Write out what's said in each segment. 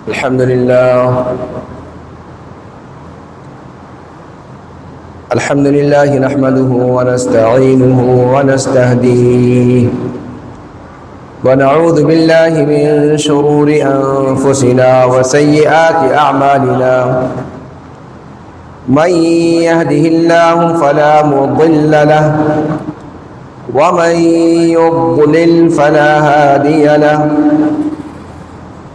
الحمد لله نحمده ونستعينه ونستهديه ونعوذ بالله من شرور أنفسنا وسيئات أعمالنا من يهده الله فلا مضل له ومن يضلل فلا هادي له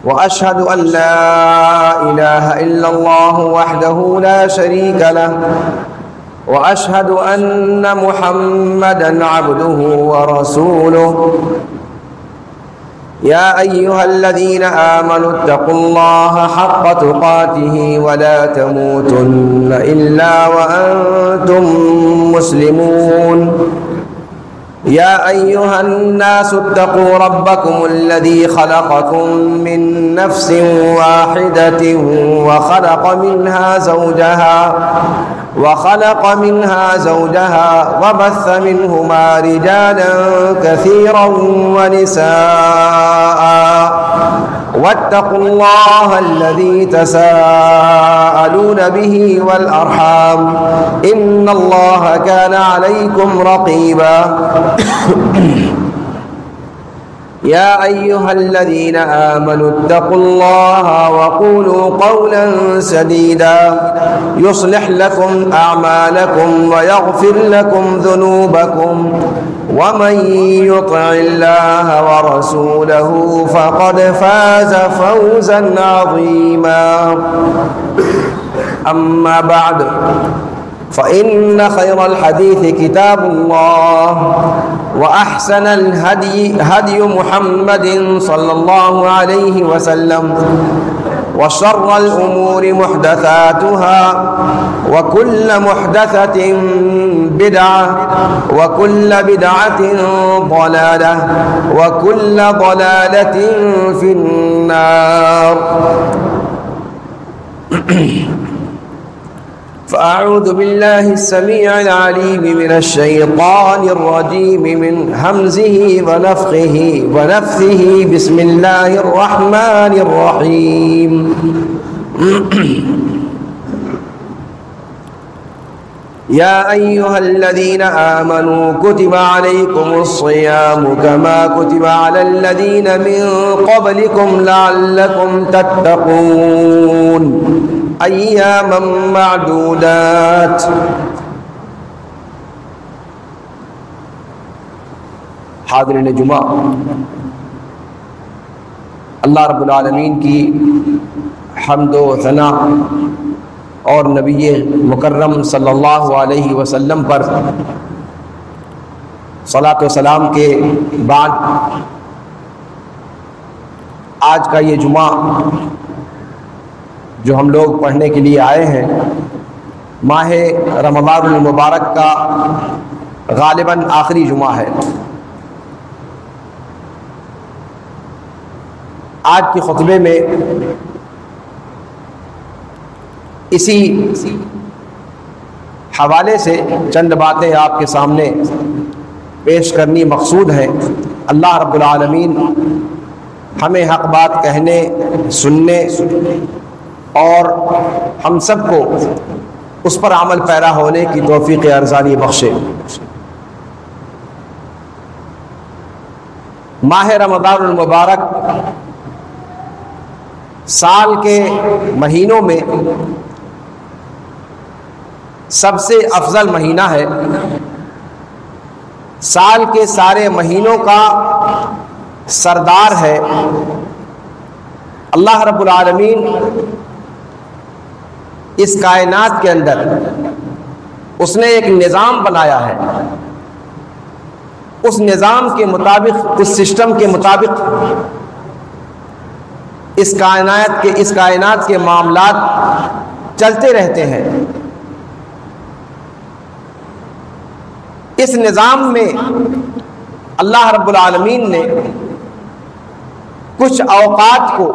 وأشهد أن لا إله إلا الله وحده لا شريك له وأشهد أن محمدًا عبده ورسوله يا أيها الذين آمنوا اتقوا الله حق تقاته ولا تموتن إلا وأنتم مسلمون يا أيها الناس اتقوا ربكم الذي خلقكم من نفس واحدة وخلق منها زوجها وبث منهما رجالا كثيرا ونساء واتقوا الله الذي تساءلون به والأرحام إن الله كان عليكم رقيبا يا أيها الذين آمنوا اتقوا الله وقولوا قولا سديدا يصلح لكم أعمالكم ويغفر لكم ذنوبكم ومن يطع الله ورسوله فقد فاز فوزا عظيما أما بعد فإن خير الحديث كتاب الله وأحسن الهدي هدي محمد صلى الله عليه وسلم وشر الأمور محدثاتها وكل محدثة بدعة وكل بدعة ضلالة وكل ضلالة في النار. فأعوذ بالله السميع العليم من الشيطان الرجيم من همزه ونفثه بسم الله الرحمن الرحيم. يا أيها الذين آمنوا كتب عليكم الصيام كما كتب على الذين من قبلكم لعلكم تتقون أياما معدودات. حاضرین جمعہ، اللہ رب العالمین کی حمد و ثنا اور نبی مکرم صلی اللہ علیہ وسلم پر صلاۃ و سلام کے بعد آج کا یہ جمعہ جو ہم لوگ پڑھنے کے لیے آئے ہیں، ماہ رمضان المبارک کا غالباً آخری جمعہ ہے. آج کے خطبے میں اسی حوالے سے چند باتیں آپ کے سامنے پیش کرنی مقصود ہیں. اللہ رب العالمین ہمیں حق بات کہنے، سننے اور ہم سب کو اس پر عمل پیرا ہونے کی توفیق ارزانی بخشے. ماہ رمضان المبارک سال کے مہینوں میں سب سے افضل مہینہ ہے. سال کے سارے مہینوں کا سردار ہے. اللہ رب العالمین اس کائنات کے اندر اس نے ایک نظام بنایا ہے. اس نظام کے مطابق، اس سسٹم کے مطابق اس کائنات کے معاملات چلتے رہتے ہیں. اس نظام میں اللہ رب العالمین نے کچھ اوقات کو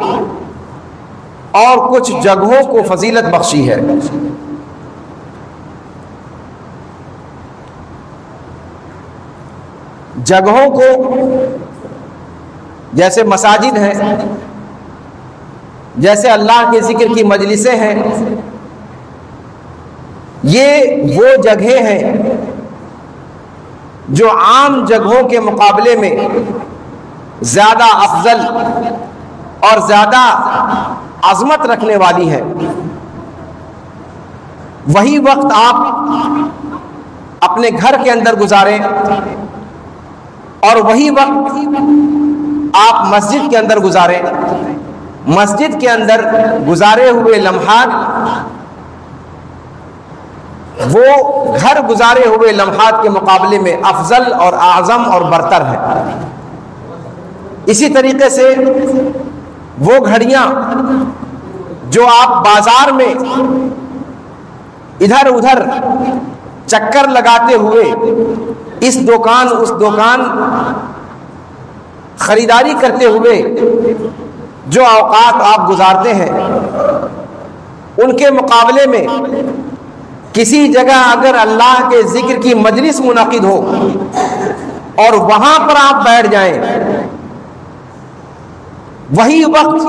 اور کچھ جگہوں کو فضیلت بخشی ہے. جگہوں کو جیسے مساجد ہیں، جیسے اللہ کے ذکر کی مجلسیں ہیں، یہ وہ جگہیں ہیں جو عام جگہوں کے مقابلے میں زیادہ افضل اور زیادہ عظمت رکھنے والی ہیں۔ وہی وقت آپ اپنے گھر کے اندر گزاریں اور وہی وقت آپ مسجد کے اندر گزاریں، مسجد کے اندر گزارے ہوئے لمحات وہ گھر گزارے ہوئے لمحات کے مقابلے میں افضل اور اعظم اور برتر ہے۔ اسی طریقے سے وہ گھڑیاں جو آپ بازار میں ادھر ادھر چکر لگاتے ہوئے اس دکان اس دکان خریداری کرتے ہوئے جو اوقات آپ گزارتے ہیں، ان کے مقابلے میں کسی جگہ اگر اللہ کے ذکر کی مجلس منعقد ہو اور وہاں پر آپ بیٹھ جائیں، وہی وقت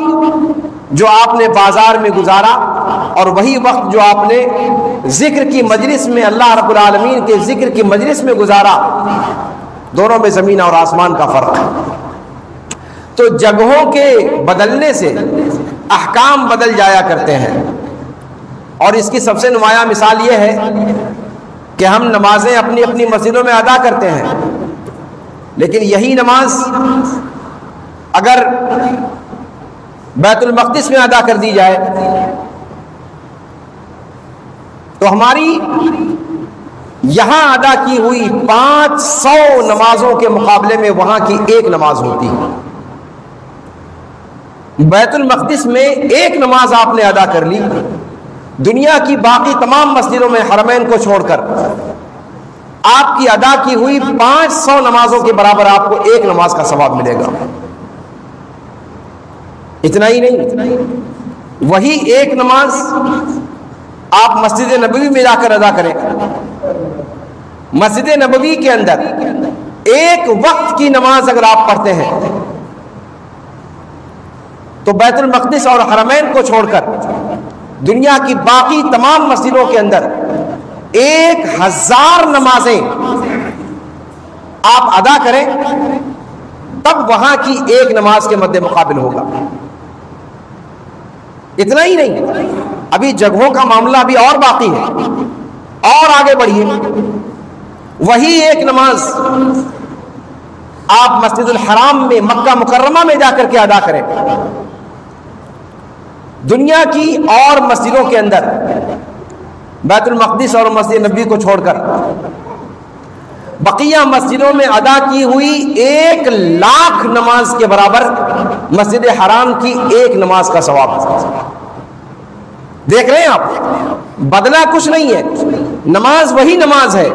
جو آپ نے بازار میں گزارا اور وہی وقت جو آپ نے ذکر کی مجلس میں اللہ رب العالمین کے ذکر کی مجلس میں گزارا، دونوں میں زمین اور آسمان کا فرق ہے۔ تو جگہوں کے بدلنے سے احکام بدل جایا کرتے ہیں، اور اس کی سب سے نمایاں مثال یہ ہے کہ ہم نمازیں اپنی اپنی مسجدوں میں ادا کرتے ہیں، لیکن یہی نماز اگر بیت المقدس میں ادا کر دی جائے تو ہماری یہاں ادا کی ہوئی 500 نمازوں کے مقابلے میں وہاں کی ایک نماز ہوتی ہے۔ بیت المقدس میں ایک نماز آپ نے ادا کر لی، دنیا کی باقی تمام مسجدوں میں حرمین کو چھوڑ کر آپ کی ادا کی ہوئی 500 نمازوں کے برابر آپ کو ایک نماز کا ثواب ملے گا۔ اتنا ہی نہیں، وہی ایک نماز آپ مسجد نبوی میں جا کر ادا کریں، مسجد نبوی کے اندر ایک وقت کی نماز اگر آپ پڑھتے ہیں تو بیت المقدس اور حرمین کو چھوڑ کر دنیا کی باقی تمام مسجدوں کے اندر 1000 نمازیں آپ ادا کریں تب وہاں کی ایک نماز کے مد مقابل ہوگا۔ اتنا ہی نہیں، ابھی جگہوں کا معاملہ ابھی اور باقی ہے، اور آگے بڑھیے، وہی ایک نماز آپ مسجد الحرام میں مکہ مکرمہ میں جا کر کے ادا کریں، دنیا کی اور مسجدوں کے اندر بیت المقدس اور مسجد نبی کو چھوڑ کر بقیہ مسجدوں میں ادا کی ہوئی 1,00,000 نماز کے برابر مسجد حرام کی ایک نماز کا ثواب۔ دیکھ رہے ہیں آپ، بدلہ کچھ نہیں ہے، نماز وہی نماز ہے،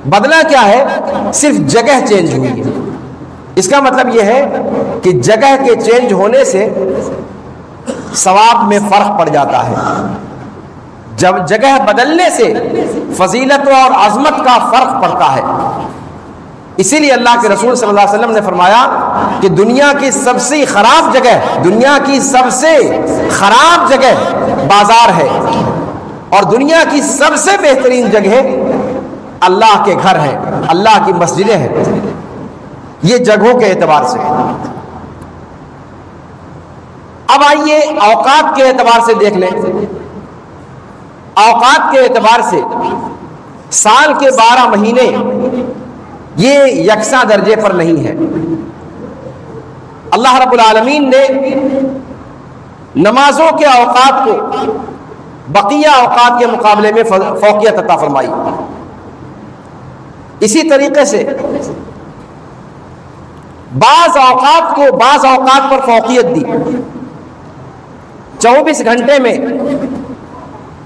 بدلہ کیا ہے؟ صرف جگہ چینج ہوئی ہے۔ اس کا مطلب یہ ہے کہ جگہ کے چینج ہونے سے ثواب میں فرق پڑ جاتا ہے، جب جگہ بدلنے سے فضیلت اور عظمت کا فرق پڑتا ہے۔ اسی لیے اللہ کے رسول صلی اللہ علیہ وسلم نے فرمایا کہ دنیا کی سب سے خراب جگہ، دنیا کی سب سے خراب جگہ بازار ہے، اور دنیا کی سب سے بہترین جگہ اللہ کے گھر ہیں، اللہ کی مسجدیں ہیں۔ یہ جگہوں کے اعتبار سے۔ اب آئیے اوقات کے اعتبار سے دیکھ لیں۔ اوقات کے اعتبار سے سال کے 12 مہینے یہ یکساں درجے پر نہیں ہے۔ اللہ رب العالمین نے نمازوں کے اوقات کو بقیہ اوقات کے مقابلے میں فوقیت عطا فرمائی۔ اسی طریقے سے بعض اوقات کو بعض اوقات پر فوقیت دی۔ 24 گھنٹے میں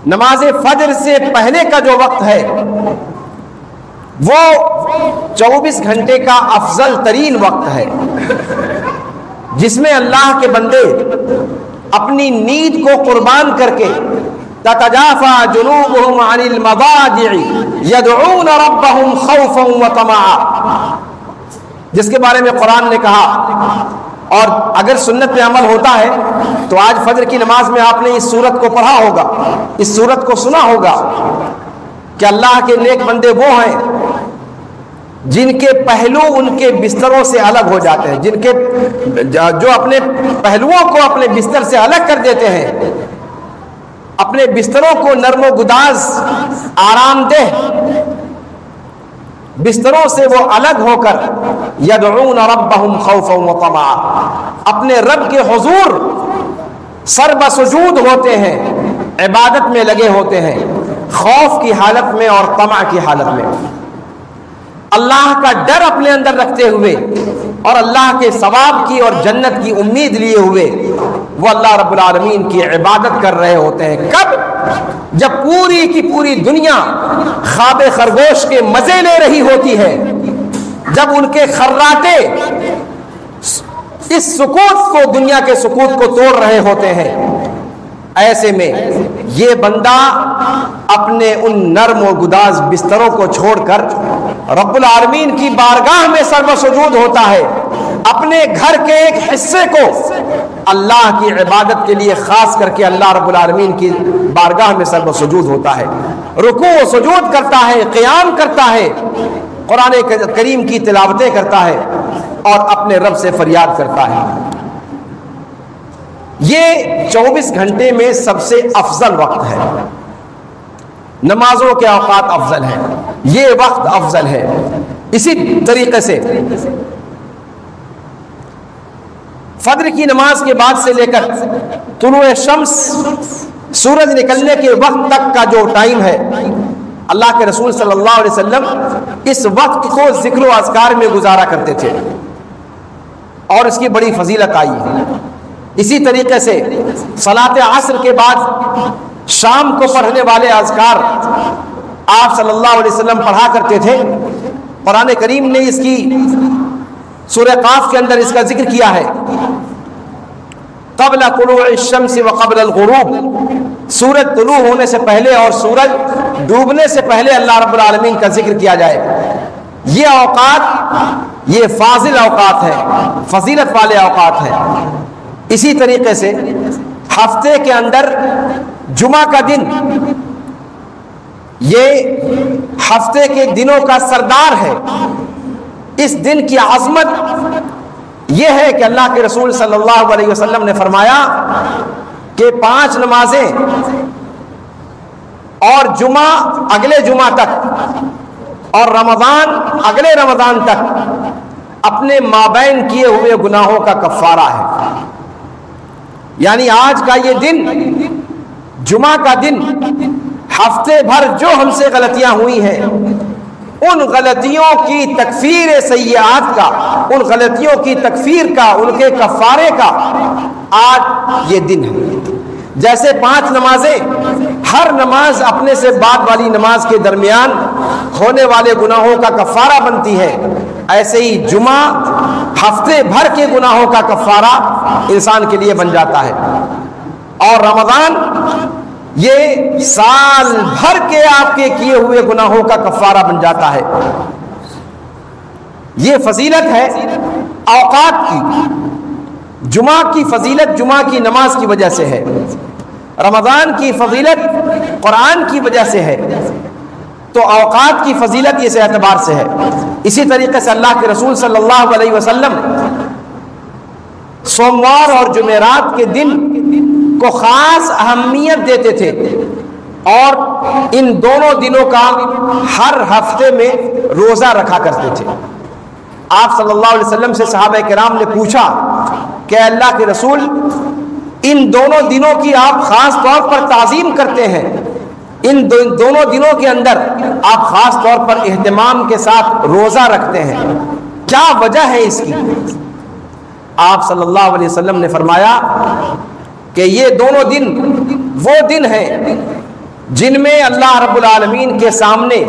نماز فجر سے پہلے کا جو وقت ہے وہ 24 گھنٹے کا افضل ترین وقت ہے، جس میں اللہ کے بندے اپنی نیند کو قربان کر کے تتجافى جنوبهم عن المضاجع يدعون ربهم خوفا وطمعا، جس کے بارے میں قرآن نے کہا اور اگر سنت پہ عمل ہوتا ہے تو آج فجر کی نماز میں آپ نے اس سورت کو پڑھا ہوگا، اس سورت کو سنا ہوگا کہ اللہ کے نیک بندے وہ ہیں جن کے پہلو ان کے بستروں سے الگ ہو جاتے ہیں، جن کے جو اپنے پہلوؤں کو اپنے بستر سے الگ کر دیتے ہیں، اپنے بستروں کو نرم و گداز آرام دہ بستروں سے وہ الگ ہو کر یدعون ربہم خوفا وطمعا، اپنے رب کے حضور سر بسجود ہوتے ہیں، عبادت میں لگے ہوتے ہیں، خوف کی حالت میں اور طمع کی حالت میں، اللہ کا ڈر اپنے اندر رکھتے ہوئے اور اللہ کے ثواب کی اور جنت کی امید لیے ہوئے وہ اللہ رب العالمین کی عبادت کر رہے ہوتے ہیں۔ کب؟ جب پوری کی پوری دنیا خواب خرگوش کے مزے لے رہی ہوتی ہے، جب ان کے خراٹے اس سکوت کو، دنیا کے سکوت کو توڑ رہے ہوتے ہیں، ایسے میں یہ بندہ اپنے ان نرم و گداز بستروں کو چھوڑ کر رب العالمین کی بارگاہ میں سر بسجود ہوتا ہے، اپنے گھر کے ایک حصے کو اللہ کی عبادت کے لیے خاص کر کے اللہ رب العالمین کی بارگاہ میں سر بسجود ہوتا ہے، رکوع و سجود کرتا ہے، قیام کرتا ہے، قرآن کریم کی تلاوتیں کرتا ہے اور اپنے رب سے فریاد کرتا ہے۔ یہ 24 گھنٹے میں سب سے افضل وقت ہے، نمازوں کے اوقات افضل ہیں، یہ وقت افضل ہے۔ اسی طریقے سے فجر کی نماز کے بعد سے لے کر طلوع شمس، سورج نکلنے کے وقت تک کا جو ٹائم ہے، اللہ کے رسول صلی اللہ علیہ وسلم اس وقت کو ذکر و اذکار میں گزارا کرتے تھے اور اس کی بڑی فضیلت آئی ہے۔ اسی طریقے سے صلاۃ عصر کے بعد شام کو پڑھنے والے اذکار آپ صلی اللہ علیہ وسلم پڑھا کرتے تھے۔ قرآن کریم نے اس کی سورہ قاف کے اندر اس کا ذکر کیا ہے، قبل طلوع الشمس وقبل الغروب، سورج طلوع ہونے سے پہلے اور سورج ڈوبنے سے پہلے اللہ رب العالمین کا ذکر کیا جائے۔ یہ اوقات یہ فاضل اوقات ہے، فضیلت والے اوقات ہیں۔ اسی طریقے سے ہفتے کے اندر جمعہ کا دن یہ ہفتے کے دنوں کا سردار ہے۔ اس دن کی عظمت یہ ہے کہ اللہ کے رسول صلی اللہ علیہ وسلم نے فرمایا کہ 5 نمازیں اور جمعہ اگلے جمعہ تک اور رمضان اگلے رمضان تک اپنے مابین کیے ہوئے گناہوں کا کفارہ ہے۔ یعنی آج کا یہ دن، جمعہ کا دن، ہفتے بھر جو ہم سے غلطیاں ہوئی ہیں ان غلطیوں کی تکفیر سیئات کا، ان غلطیوں کی تکفیر کا، ان کے کفارے کا آج یہ دن ہے۔ جیسے 5 نمازیں ہر نماز اپنے سے بعد والی نماز کے درمیان ہونے والے گناہوں کا کفارہ بنتی ہے، ایسے ہی جمعہ ہفتے بھر کے گناہوں کا کفارہ انسان کے لیے بن جاتا ہے، اور رمضان یہ سال بھر کے آپ کے کیے ہوئے گناہوں کا کفارہ بن جاتا ہے۔ یہ فضیلت ہے اوقات کی۔ جمعہ کی فضیلت جمعہ کی نماز کی وجہ سے ہے، رمضان کی فضیلت قرآن کی وجہ سے ہے، تو اوقات کی فضیلت اس اعتبار سے ہے۔ اسی طریقے سے اللہ کے رسول صلی اللہ علیہ وسلم سوموار اور جمعرات کے دن کو خاص اہمیت دیتے تھے، اور ان دونوں دنوں کا ہر ہفتے میں روزہ رکھا کرتے تھے۔ آپ صلی اللہ علیہ وسلم سے صحابہ کرام نے پوچھا کہ اللہ کے رسول، ان دونوں دنوں کی آپ خاص طور پر تعظیم کرتے ہیں، ان دونوں دنوں کے اندر آپ خاص طور پر اہتمام کے ساتھ روزہ رکھتے ہیں، کیا وجہ ہے اس کی؟ آپ صلی اللہ علیہ وسلم نے فرمایا کہ یہ دونوں دن وہ دن ہیں جن میں اللہ رب العالمین کے سامنے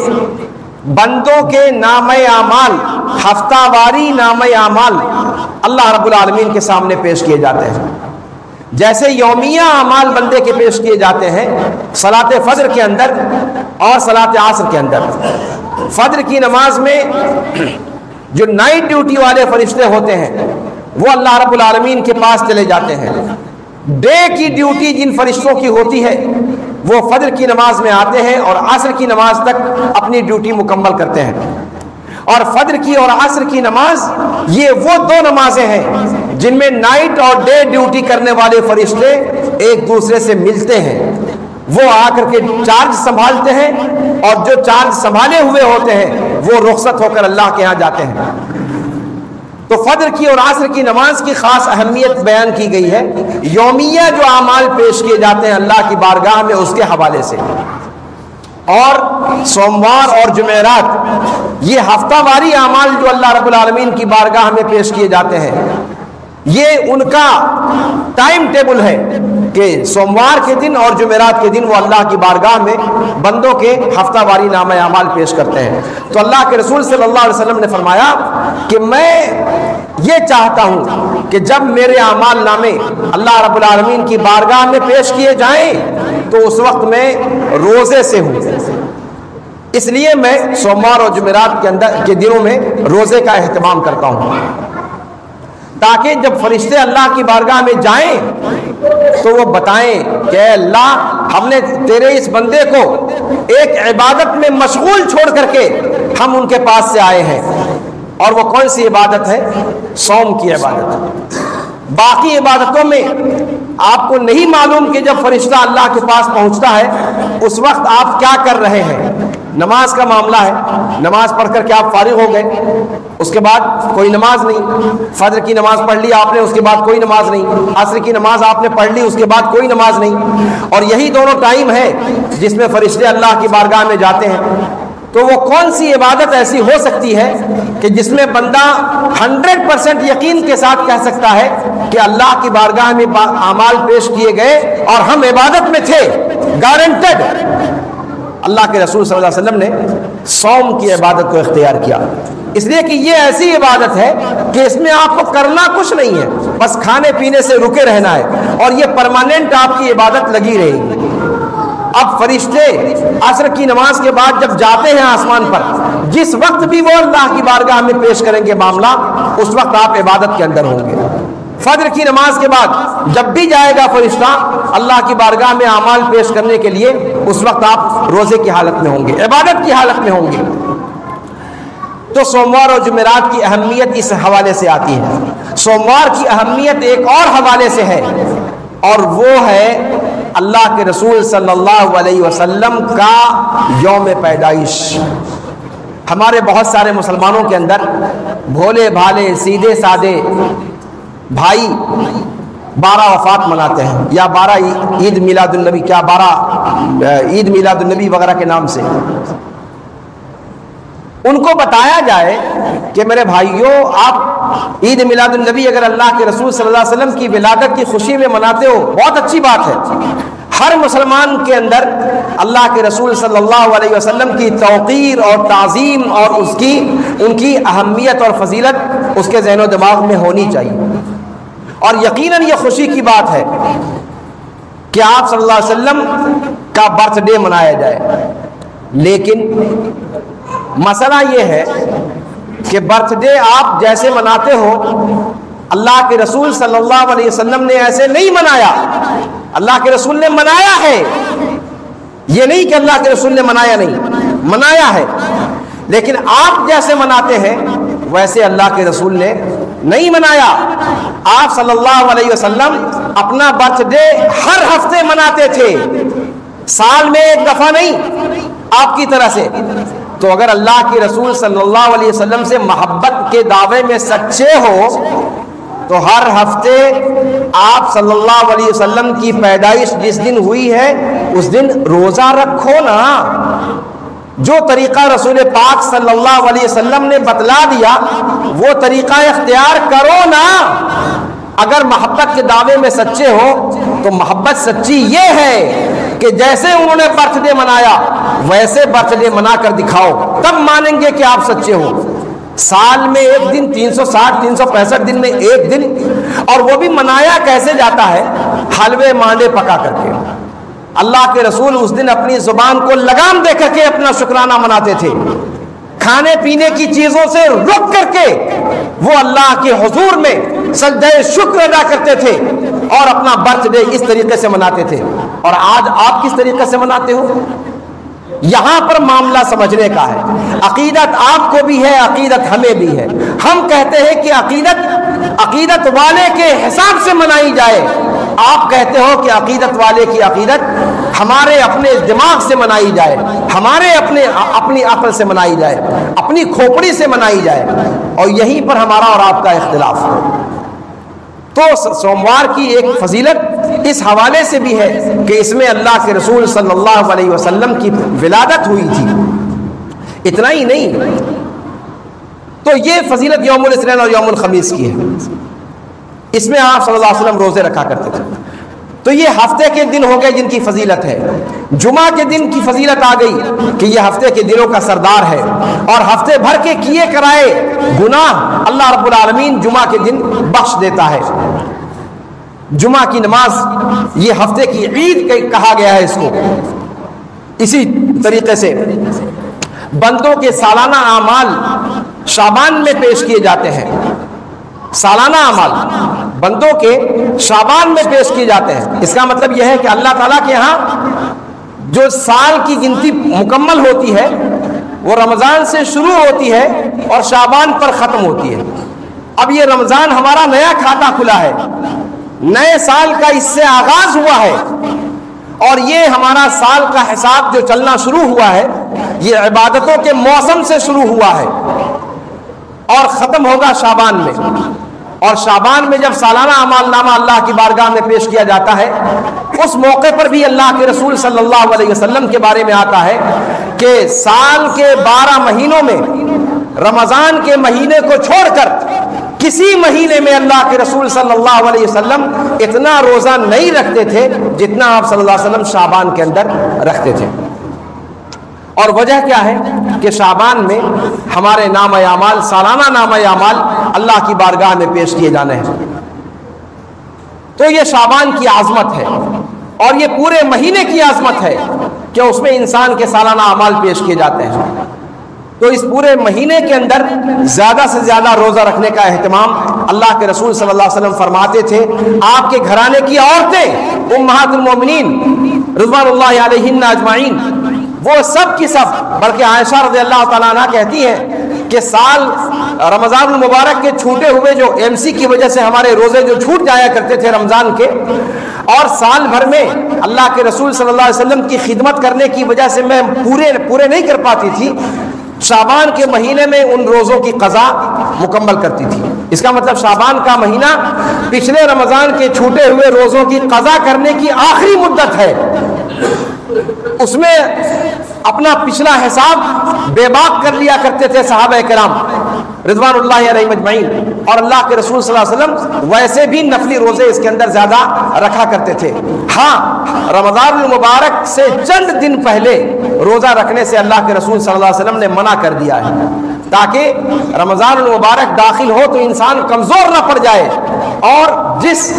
بندوں کے نامہ اعمال، ہفتہ واری نامہ اعمال اللہ رب العالمین کے سامنے پیش کیے جاتے ہیں۔ جیسے یومیہ اعمال بندے کے پیش کیے جاتے ہیں صلاۃ فجر کے اندر اور صلاۃ عصر کے اندر۔ فجر کی نماز میں جو نائٹ ڈیوٹی والے فرشتے ہوتے ہیں وہ اللہ رب العالمین کے پاس چلے جاتے ہیں۔ ڈے کی ڈیوٹی جن فرشتوں کی ہوتی ہے وہ فجر کی نماز میں آتے ہیں اور عصر کی نماز تک اپنی ڈیوٹی مکمل کرتے ہیں۔ اور فجر کی اور عصر کی نماز یہ وہ دو نمازیں ہیں جن میں نائٹ اور ڈے ڈیوٹی کرنے والے فرشتے ایک دوسرے سے ملتے ہیں۔ وہ آ کر کے چارج سنبھالتے ہیں اور جو چارج سنبھالے ہوئے ہوتے ہیں وہ رخصت ہو کر اللہ کے ہاں جاتے ہیں۔ تو فجر کی اور عصر کی نماز کی خاص اہمیت بیان کی گئی ہے۔ یومیہ جو اعمال پیش کیے جاتے ہیں اللہ کی بارگاہ میں اس کے حوالے سے، اور سوموار اور جمعرات یہ ہفتہ واری اعمال جو اللہ رب العالمین کی بارگاہ میں پیش کیے جاتے ہیں، یہ ان کا ٹائم ٹیبل ہے کہ سوموار کے دن اور جمعرات کے دن وہ اللہ کی بارگاہ میں بندوں کے ہفتہ واری نامہ اعمال پیش کرتے ہیں۔ تو اللہ کے رسول صلی اللہ علیہ وسلم نے فرمایا کہ میں یہ چاہتا ہوں کہ جب میرے اعمال نامے اللہ رب العالمین کی بارگاہ میں پیش کیے جائیں تو اس وقت میں روزے سے ہوں، اس لیے میں سوموار اور جمعرات کے دنوں میں روزے کا اہتمام کرتا ہوں، تاکہ جب فرشتے اللہ کی بارگاہ میں جائیں تو وہ بتائیں کہ اے اللہ، ہم نے تیرے اس بندے کو ایک عبادت میں مشغول چھوڑ کر کے ہم ان کے پاس سے آئے ہیں، اور وہ کون سی عبادت ہے؟ صوم کی عبادت۔ باقی عبادتوں میں آپ کو نہیں معلوم کہ جب فرشتہ اللہ کے پاس پہنچتا ہے اس وقت آپ کیا کر رہے ہیں۔ نماز کا معاملہ ہے، نماز پڑھ کر کے آپ فارغ ہو گئے، اس کے بعد کوئی نماز نہیں، فجر کی نماز پڑھ لی آپ نے، اس کے بعد کوئی نماز نہیں، عصر کی نماز آپ نے پڑھ لی، اس کے بعد کوئی نماز نہیں، اور یہی دونوں ٹائم ہے جس میں فرشتے اللہ کی بارگاہ میں جاتے ہیں۔ تو وہ کون سی عبادت ایسی ہو سکتی ہے کہ جس میں بندہ 100% یقین کے ساتھ کہہ سکتا ہے کہ اللہ کی بارگاہ میں اعمال پیش کیے گئے اور ہم عبادت میں تھے، گارنٹڈ۔ اللہ کے رسول صلی اللہ علیہ وسلم نے صوم کی عبادت کو اختیار کیا، اس لیے کہ یہ ایسی عبادت ہے کہ اس میں آپ کو کرنا کچھ نہیں ہے، بس کھانے پینے سے رکے رہنا ہے، اور یہ پرماننٹ آپ کی عبادت لگی رہے گی۔ اب فرشتے عصر کی نماز کے بعد جب جاتے ہیں آسمان پر، جس وقت بھی وہ اللہ کی بارگاہ میں پیش کریں گے معاملہ، اس وقت آپ عبادت کے اندر ہوں گے۔ فجر کی نماز کے بعد جب بھی جائے گا فرشتہ اللہ کی بارگاہ میں اعمال پیش کرنے کے لیے، اس وقت آپ روزے کی حالت میں ہوں گے، عبادت کی حالت میں ہوں گے۔ تو سوموار اور جمعرات کی اہمیت اس حوالے سے آتی ہے۔ سوموار کی اہمیت ایک اور حوالے سے ہے، اور وہ ہے اللہ کے رسول صلی اللہ علیہ وسلم کا یوم پیدائش۔ ہمارے بہت سارے مسلمانوں کے اندر بھولے بھالے سیدھے سادے بھائی 12 وفات مناتے ہیں، یا 12 عید میلاد النبی، کیا 12 عید میلاد النبی وغیرہ کے نام سے۔ ان کو بتایا جائے کہ میرے بھائیوں، آپ عید میلاد النبی اگر اللہ کے رسول صلی اللہ علیہ وسلم کی ولادت کی خوشی میں مناتے ہو، بہت اچھی بات ہے۔ ہر مسلمان کے اندر اللہ کے رسول صلی اللہ علیہ وسلم کی توقیر اور تعظیم اور ان کی اہمیت اور فضیلت اس کے ذہن و دماغ میں ہونی چاہیے، اور یقیناً یہ خوشی کی بات ہے کہ آپ صلی اللہ علیہ وسلم کا برتھ ڈے منایا جائے۔ لیکن مسئلہ یہ ہے کہ برتھ ڈے آپ جیسے مناتے ہو، اللہ کے رسول صلی اللہ علیہ وسلم نے ایسے نہیں منایا۔ اللہ کے رسول نے منایا ہے، یہ نہیں کہ اللہ کے رسول نے منایا نہیں، منایا ہے، لیکن آپ جیسے مناتے ہیں ویسے اللہ کے رسول نے نہیں منایا۔ آپ صلی اللہ علیہ وسلم اپنا برتھ ڈے ہر ہفتے مناتے تھے، سال میں ایک دفعہ نہیں، آپ کی طرح سے۔ تو اگر اللہ کے رسول صلی اللہ علیہ وسلم سے محبت کے دعوے میں سچے ہو تو ہر ہفتے آپ صلی اللہ علیہ وسلم کی پیدائش جس دن ہوئی ہے اس دن روزہ رکھو نا۔ جو طریقہ رسول پاک صلی اللہ علیہ وسلم نے بتلا دیا وہ طریقہ اختیار کرو نا۔ اگر محبت کے دعوے میں سچے ہو تو محبت سچی یہ ہے کہ جیسے انہوں نے برتھ ڈے منایا ویسے برتھ ڈے منا کر دکھاؤ، تب مانیں گے کہ آپ سچے ہو۔ سال میں ایک دن، 360 365 دن میں ایک دن، اور وہ بھی منایا کیسے جاتا ہے؟ حلوے مانڈے پکا کر کے۔ اللہ کے رسول اس دن اپنی زبان کو لگام دے کر کے اپنا شکرانہ مناتے تھے، کھانے پینے کی چیزوں سے رک کر کے وہ اللہ کے حضور میں سجدہ شکر ادا کرتے تھے اور اپنا برتھ ڈے اس طریقے سے مناتے تھے. اور آج آپ کس طریقے سے مناتے ہو؟ یہاں پر معاملہ سمجھنے کا ہے. عقیدت آپ کو بھی ہے, عقیدت ہمیں بھی ہے. ہم کہتے ہیں کہ عقیدت والے کے حساب سے منائی جائے. آپ کہتے ہو کہ عقیدت والے کی عقیدت ہمارے اپنے دماغ سے منائی جائے, ہمارے اپنی عقل سے منائی جائے, اپنی کھوپڑی سے منائی جائے. اور یہیں پر ہمارا اور آپ کا اختلاف ہے. تو سوموار کی ایک فضیلت اس حوالے سے بھی ہے کہ اس میں اللہ کے رسول صلی اللہ علیہ وسلم کی ولادت ہوئی تھی. اتنا ہی نہیں, تو یہ فضیلت یوم الاثنین اور یوم الخمیس کی ہے. اس میں آپ صلی اللہ علیہ وسلم روزے رکھا کرتے تھے. تو یہ ہفتے کے دن ہو گئے جن کی فضیلت ہے. جمعہ کے دن کی فضیلت آ گئی کہ یہ ہفتے کے دنوں کا سردار ہے, اور ہفتے بھر کے کیے کرائے گناہ اللہ رب العالمین جمعہ کے دن بخش دیتا ہے. جمعہ کی نماز یہ ہفتے کی عید کہا گیا ہے اس کو. اسی طریقے سے بندوں کے سالانہ اعمال شعبان میں پیش کیے جاتے ہیں. سالانہ اعمال بندوں کے شعبان میں پیش کیے جاتے ہیں. اس کا مطلب یہ ہے کہ اللہ تعالیٰ کے ہاں جو سال کی گنتی مکمل ہوتی ہے وہ رمضان سے شروع ہوتی ہے اور شعبان پر ختم ہوتی ہے. اب یہ رمضان ہمارا نیا کھاتا کھلا ہے, نئے سال کا اس سے آغاز ہوا ہے, اور یہ ہمارا سال کا حساب جو چلنا شروع ہوا ہے یہ عبادتوں کے موسم سے شروع ہوا ہے اور ختم ہوگا شعبان میں. اور شعبان میں جب سالانہ اعمال نامہ اللہ کی بارگاہ میں پیش کیا جاتا ہے, اس موقع پر بھی اللہ کے رسول صلی اللہ علیہ وسلم کے بارے میں آتا ہے کہ سال کے 12 مہینوں میں رمضان کے مہینے کو چھوڑ کر کسی مہینے میں اللہ کے رسول صلی اللہ علیہ وسلم اتنا روزہ نہیں رکھتے تھے جتنا آپ صلی اللہ علیہ وسلم شعبان کے اندر رکھتے تھے. اور وجہ کیا ہے کہ شعبان میں ہمارے نام اعمال, سالانہ نام اعمال اللہ کی بارگاہ میں پیش کیے جانے ہیں. تو یہ شعبان کی عظمت ہے اور یہ پورے مہینے کی عظمت ہے کہ اس میں انسان کے سالانہ اعمال پیش کیے جاتے ہیں. تو اس پورے مہینے کے اندر زیادہ سے زیادہ روزہ رکھنے کا اہتمام اللہ کے رسول صلی اللہ علیہ وسلم فرماتے تھے. آپ کے گھرانے کی عورتیں امہات المومنین رضوان اللہ علیہن اجمعین, وہ سب کی سب, بلکہ عائشہ رضی اللہ تعالیٰ عنہ کہتی ہیں کہ سال رمضان المبارک کے چھوٹے ہوئے جو MC کی وجہ سے ہمارے روزے جو چھوٹ جایا کرتے تھے رمضان کے, اور سال بھر میں اللہ کے رسول صلی اللہ علیہ وسلم کی خدمت کرنے کی وجہ سے میں پورے نہیں کر پاتی تھی, شعبان کے مہینے میں ان روزوں کی قضا مکمل کرتی تھی. اس کا مطلب شعبان کا مہینہ پچھلے رمضان کے چھوٹے ہوئے روزوں کی قضا کرنے کی آخری مدت ہے. اس میں اپنا پچھلا حساب بے باک کر لیا کرتے تھے صحابہ کرام رضوان اللہ علیہم اجمعین, اور اللہ کے رسول صلی اللہ علیہ وسلم ویسے بھی نفلی روزے اس کے اندر زیادہ رکھا کرتے تھے. ہاں, رمضان المبارک سے چند دن پہلے روزہ رکھنے سے اللہ کے رسول صلی اللہ علیہ وسلم نے منع کر دیا ہے, تاکہ رمضان المبارک داخل ہو تو انسان کمزور نہ پڑ جائے اور جس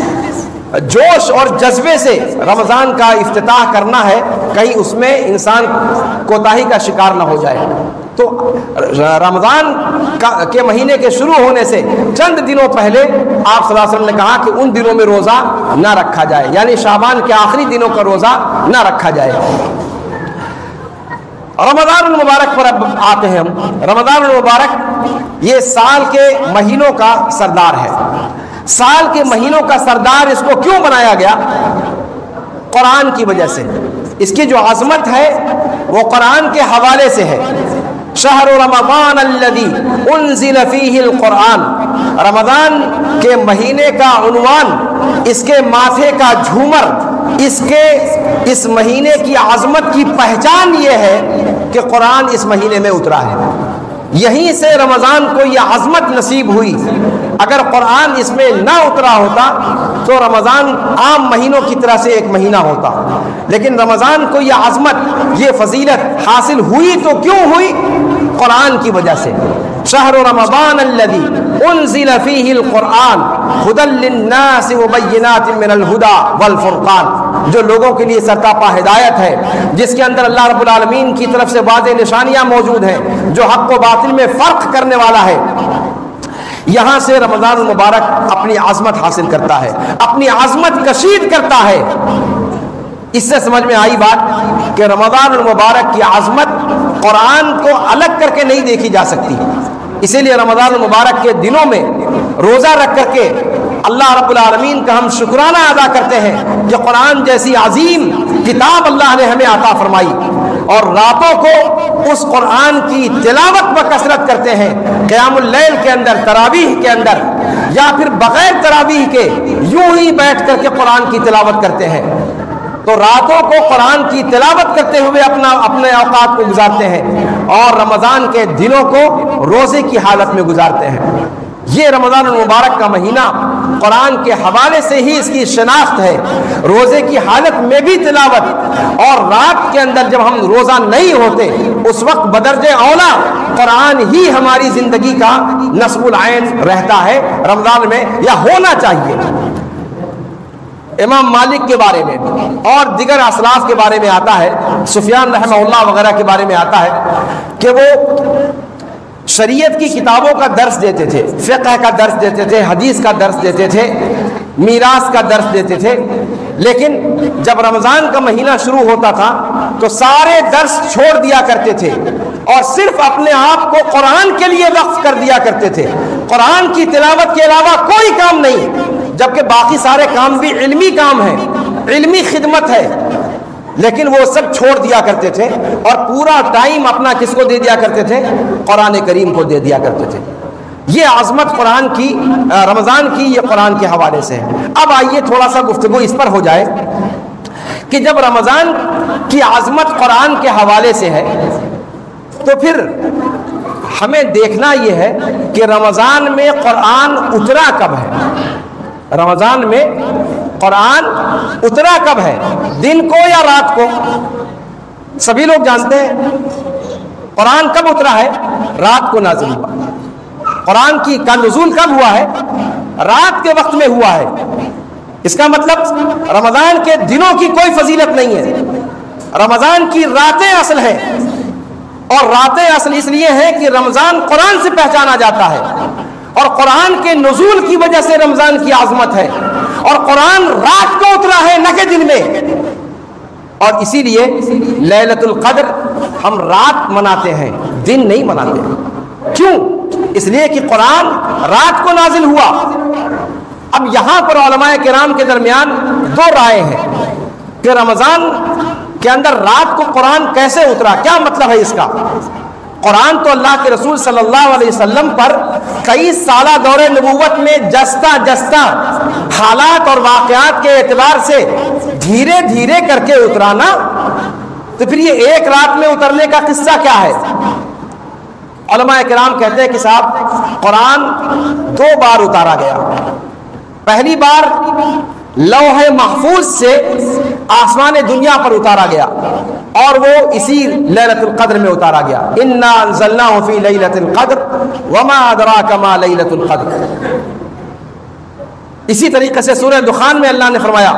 جوش اور جذبے سے رمضان کا افتتاح کرنا ہے کہیں اس میں انسان کوتاہی کا شکار نہ ہو جائے. تو رمضان کے مہینے کے شروع ہونے سے چند دنوں پہلے آپ صلی اللہ علیہ وسلم نے کہا کہ ان دنوں میں روزہ نہ رکھا جائے, یعنی شعبان کے آخری دنوں کا روزہ نہ رکھا جائے. رمضان المبارک پر اب آتے ہیں ہم. رمضان المبارک یہ سال کے مہینوں کا سردار ہے. سال کے مہینوں کا سردار اس کو کیوں بنایا گیا؟ قرآن کی وجہ سے. اس کی جو عظمت ہے وہ قرآن کے حوالے سے ہے. شہر رمضان الذی انزل فیہ القرآن, رمضان کے مہینے کا عنوان, اس کے ماتھے کا جھومر, اس مہینے کی عظمت کی پہچان یہ ہے کہ قرآن اس مہینے میں اترا ہے. یہیں سے رمضان کو یہ عظمت نصیب ہوئی. اگر قرآن اس میں نہ اترا ہوتا تو رمضان عام مہینوں کی طرح سے ایک مہینہ ہوتا, لیکن رمضان کو یہ عظمت, یہ فضیلت حاصل ہوئی تو کیوں ہوئی؟ قرآن کی وجہ سے. شہر رمضان الذی انزل فیہ القرآن ھدی للناس وبینات من الھدی والفرقان, جو لوگوں کے لیے سرتاپا ہدایت ہے, جس کے اندر اللہ رب العالمین کی طرف سے واضح نشانیاں موجود ہیں, جو حق و باطل میں فرق کرنے والا ہے. یہاں سے رمضان المبارک اپنی عظمت حاصل کرتا ہے، اپنی عظمت کشید کرتا ہے۔ اس سے سمجھ میں آئی بات کہ رمضان المبارک کی عظمت قرآن کو الگ کر کے نہیں دیکھی جا سکتی، اسی لیے رمضان المبارک کے دنوں میں روزہ رکھ کر کے اللہ رب العالمین کا ہم شکرانہ ادا کرتے ہیں کہ قرآن جیسی عظیم کتاب اللہ نے ہمیں عطا فرمائی، اور راتوں کو اس قرآن کی تلاوت بکثرت کرتے ہیں، قیام اللیل کے اندر، تراویح کے اندر، یا پھر بغیر تراویح کے یوں ہی بیٹھ کر کے قرآن کی تلاوت کرتے ہیں۔ تو راتوں کو قرآن کی تلاوت کرتے ہوئے اپنے اوقات کو گزارتے ہیں، اور رمضان کے دنوں کو روزے کی حالت میں گزارتے ہیں۔ یہ رمضان المبارک کا مہینہ قرآن کے حوالے سے ہی اس کی شناخت ہے، روزے کی حالت میں بھی تلاوت، اور رات کے اندر جب ہم روزہ نہیں ہوتے اس وقت بدرجہ اولا قرآن ہی ہماری زندگی کا نصب العین رہتا ہے رمضان میں، یا ہونا چاہیے۔ امام مالک کے بارے میں اور دیگر اسلاف کے بارے میں آتا ہے، سفیان رحمہ اللہ وغیرہ کے بارے میں آتا ہے کہ وہ شریعت کی کتابوں کا درس دیتے تھے، فقہ کا درس دیتے تھے، حدیث کا درس دیتے تھے، میراث کا درس دیتے تھے، لیکن جب رمضان کا مہینہ شروع ہوتا تھا تو سارے درس چھوڑ دیا کرتے تھے اور صرف اپنے آپ کو قرآن کے لیے وقف کر دیا کرتے تھے، قرآن کی تلاوت کے علاوہ کوئی کام نہیں، جبکہ باقی سارے کام بھی علمی کام ہیں، علمی خدمت ہے، لیکن وہ سب چھوڑ دیا کرتے تھے اور پورا ٹائم اپنا کس کو دے دیا کرتے تھے؟ قرآن کریم کو دے دیا کرتے تھے۔ یہ عظمت قرآن کی، رمضان کی، یہ قرآن کے حوالے سے ہے۔ اب آئیے تھوڑا سا گفتگو اس پر ہو جائے کہ جب رمضان کی عظمت قرآن کے حوالے سے ہے تو پھر ہمیں دیکھنا یہ ہے کہ رمضان میں قرآن اترا کب ہے؟ رمضان میں قرآن اترا کب ہے؟ دن کو یا رات کو؟ سبھی لوگ جانتے ہیں قرآن کب اترا ہے؟ رات کو نازل ہوا۔ قرآن کا نزول کب ہوا ہے؟ رات کے وقت میں ہوا ہے۔ اس کا مطلب رمضان کے دنوں کی کوئی فضیلت نہیں ہے، رمضان کی راتیں اصل ہیں، اور راتیں اصل اس لیے ہیں کہ رمضان قرآن سے پہچانا جاتا ہے، اور قرآن کے نزول کی وجہ سے رمضان کی عظمت ہے، اور قرآن رات کو اترا ہے نہ کہ دن میں، اور اسی لیے لیلۃ القدر ہم رات مناتے ہیں، دن نہیں مناتے۔ کیوں؟ اس لیے کہ قرآن رات کو نازل ہوا۔ اب یہاں پر علماء کرام کے درمیان دو رائے ہیں کہ رمضان کے اندر رات کو قرآن کیسے اترا، کیا مطلب ہے اس کا؟ قرآن تو اللہ کے رسول صلی اللہ علیہ وسلم پر کئی سالہ دور نبوت میں جستا جستا حالات اور واقعات کے اعتبار سے دھیرے دھیرے کر کے اترانا، تو پھر یہ ایک رات میں اترنے کا قصہ کیا ہے؟ علماء کرام کہتے ہیں کہ صاحب قرآن دو بار اتارا گیا۔ پہلی بار لوح محفوظ سے آسمان دنیا پر اتارا گیا، اور وہ اسی لیلۃ القدر میں اتارا گیا۔ انا انزلناہ فی لیلۃ القدر وما ادراک ما لیلۃ القدر۔ اسی طریقے سے سورہ دخان میں اللہ نے فرمایا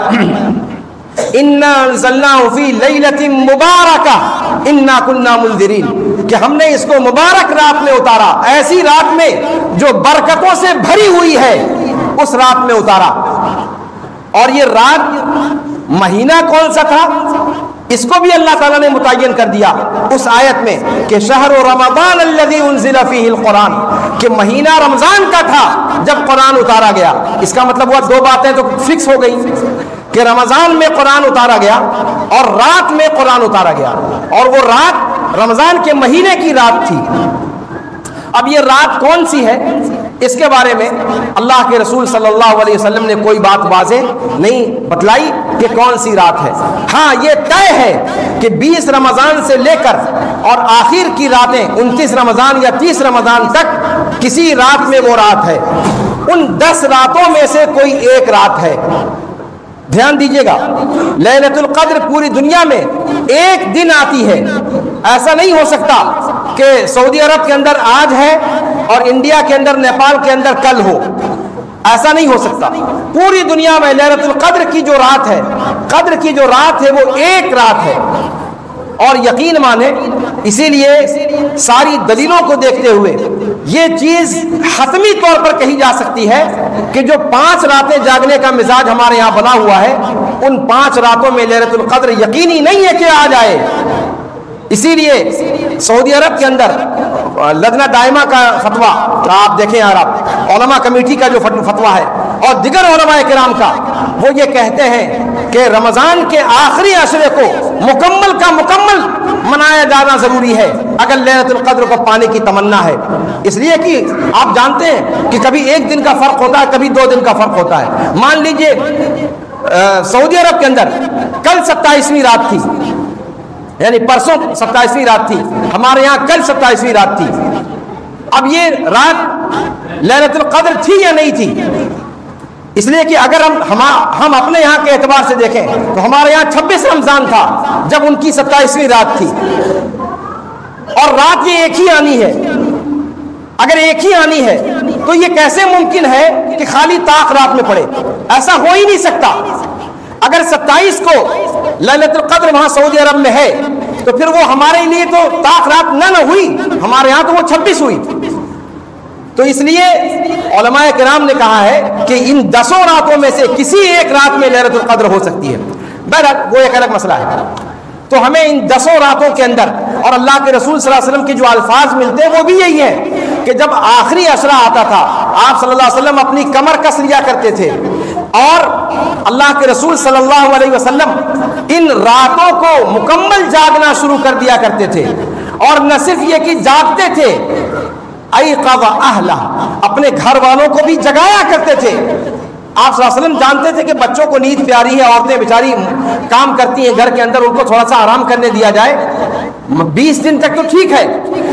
انا انزلناہ فی لیلۃ مبارکہ انا کنا منذرین، کہ ہم نے اس کو مبارک رات میں اتارا، ایسی رات میں جو برکتوں سے بھری ہوئی ہے، اس رات میں اتارا۔ اور یہ رات مہینہ کون سا تھا اس کو بھی اللہ تعالیٰ نے متعین کر دیا اس آیت میں کہ شہر رمضان الذی انزل فیہ القرآن، کہ مہینہ رمضان کا تھا جب قرآن اتارا گیا۔ اس کا مطلب ہوا دو باتیں تو فکس ہو گئی کہ رمضان میں قرآن اتارا گیا اور رات میں قرآن اتارا گیا، اور وہ رات رمضان کے مہینے کی رات تھی۔ اب یہ رات کون سی ہے اس کے بارے میں اللہ کے رسول صلی اللہ علیہ وسلم نے کوئی بات واضح نہیں بتلائی کہ کون سی رات ہے۔ ہاں یہ طے ہے کہ 20 رمضان سے لے کر اور آخر کی راتیں 29 رمضان یا 30 رمضان تک کسی رات میں وہ رات ہے، ان 10 راتوں میں سے کوئی ایک رات ہے۔ دھیان دیجئے گا، لیلۃ القدر پوری دنیا میں ایک دن آتی ہے، ایسا نہیں ہو سکتا کہ سعودی عرب کے اندر آج ہے اور انڈیا کے اندر، نیپال کے اندر کل ہو، ایسا نہیں ہو سکتا۔ پوری دنیا میں لیلۃ القدر کی جو رات ہے، قدر کی جو رات ہے وہ ایک رات ہے، اور یقین مانے اسی لیے ساری دلیلوں کو دیکھتے ہوئے یہ چیز حتمی طور پر کہی جا سکتی ہے کہ جو 5 راتیں جاگنے کا مزاج ہمارے یہاں بنا ہوا ہے، ان 5 راتوں میں لیلۃ القدر یقینی نہیں ہے کہ آ جائے۔ اسی لیے سعودی عرب کے اندر لجنہ دائمہ کا فتویٰ آپ دیکھیں، آپ علماء کمیٹی کا جو فتویٰ ہے اور دیگر علماء کرام کا، وہ یہ کہتے ہیں کہ رمضان کے آخری عشرے کو مکمل کا مکمل منایا جانا ضروری ہے اگر لیلۃ القدر کو پانے کی تمنا ہے۔ اس لیے کہ آپ جانتے ہیں کہ کبھی 1 دن کا فرق ہوتا ہے، کبھی 2 دن کا فرق ہوتا ہے۔ مان لیجئے سعودی عرب کے اندر کل 27ویں رات تھی، یعنی پرسوں 27ویں رات تھی، ہمارے یہاں کل 27ویں رات تھی۔ اب یہ رات لیلۃ القدر تھی یا نہیں تھی؟ اس لیے کہ اگر ہم اپنے یہاں کے اعتبار سے دیکھیں تو ہمارے یہاں 26 رمضان تھا جب ان کی 27ویں رات تھی، اور رات یہ ایک ہی آنی ہے۔ اگر ایک ہی آنی ہے تو یہ کیسے ممکن ہے کہ خالی طاق رات میں پڑے؟ ایسا ہو ہی نہیں سکتا۔ اگر 27 کو لیلۃ القدر وہاں سعودی عرب میں ہے تو پھر وہ ہمارے لیے تو طاق رات نہ ہوئی، ہمارے یہاں تو وہ 26 ہوئی۔ تو اس لیے علماء کرام نے کہا ہے کہ ان 10 راتوں میں سے کسی ایک رات میں لیلۃ القدر ہو سکتی ہے۔ بہرحال وہ ایک الگ مسئلہ ہے۔ تو ہمیں ان 10 راتوں کے اندر، اور اللہ کے رسول صلی اللہ علیہ وسلم کے جو الفاظ ملتے ہیں وہ بھی یہی ہے کہ جب آخری عشرہ آتا تھا آپ صلی اللہ علیہ وسلم اپنی کمر کس لیا کرتے تھے، اور اللہ کے رسول صلی اللہ علیہ وسلم ان راتوں کو مکمل جاگنا شروع کر دیا کرتے تھے، اور نہ صرف یہ کہ جاگتے تھے، ایقظ اہلہ، اپنے گھر والوں کو بھی جگایا کرتے تھے۔ آپ صلی اللہ علیہ وسلم جانتے تھے کہ بچوں کو نیند پیاری ہے، عورتیں بیچاری کام کرتی ہیں گھر کے اندر، ان کو تھوڑا سا آرام کرنے دیا جائے۔ 20 دن تک تو ٹھیک ہے،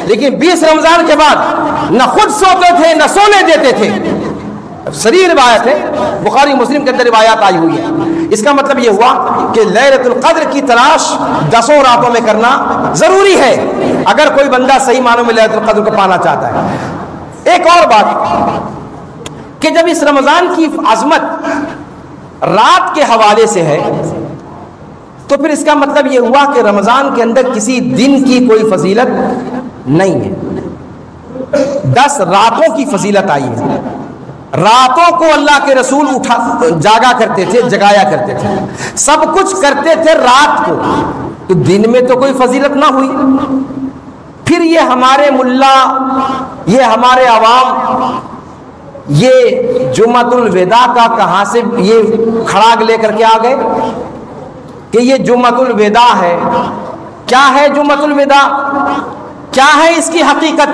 لیکن 20 رمضان کے بعد نہ خود سوتے تھے نہ سونے دیتے تھے۔ صحیح روایت ہے، بخاری مسلم کے اندر روایات آئی ہوئی ہے۔ اس کا مطلب یہ ہوا کہ لیلۃ القدر کی تلاش 10 راتوں میں کرنا ضروری ہے اگر کوئی بندہ صحیح معنوں میں لیلۃ القدر کو پانا چاہتا ہے۔ ایک اور بات کہ جب اس رمضان کی عظمت رات کے حوالے سے ہے تو پھر اس کا مطلب یہ ہوا کہ رمضان کے اندر کسی دن کی کوئی فضیلت نہیں ہے، 10 راتوں کی فضیلت آئی ہے۔ راتوں کو اللہ کے رسول جاگا کرتے تھے، جگایا کرتے تھے، سب کچھ کرتے تھے رات کو، تو دن میں تو کوئی فضیلت نہ ہوئی۔ پھر یہ ہمارے ملا، یہ ہمارے عوام، یہ جمعۃ الوداع کا کہاں سے یہ کھڑاگ لے کر کے آ گئے کہ یہ جمعۃ الوداع ہے؟ کیا ہے جمعۃ الوداع؟ کیا ہے اس کی حقیقت؟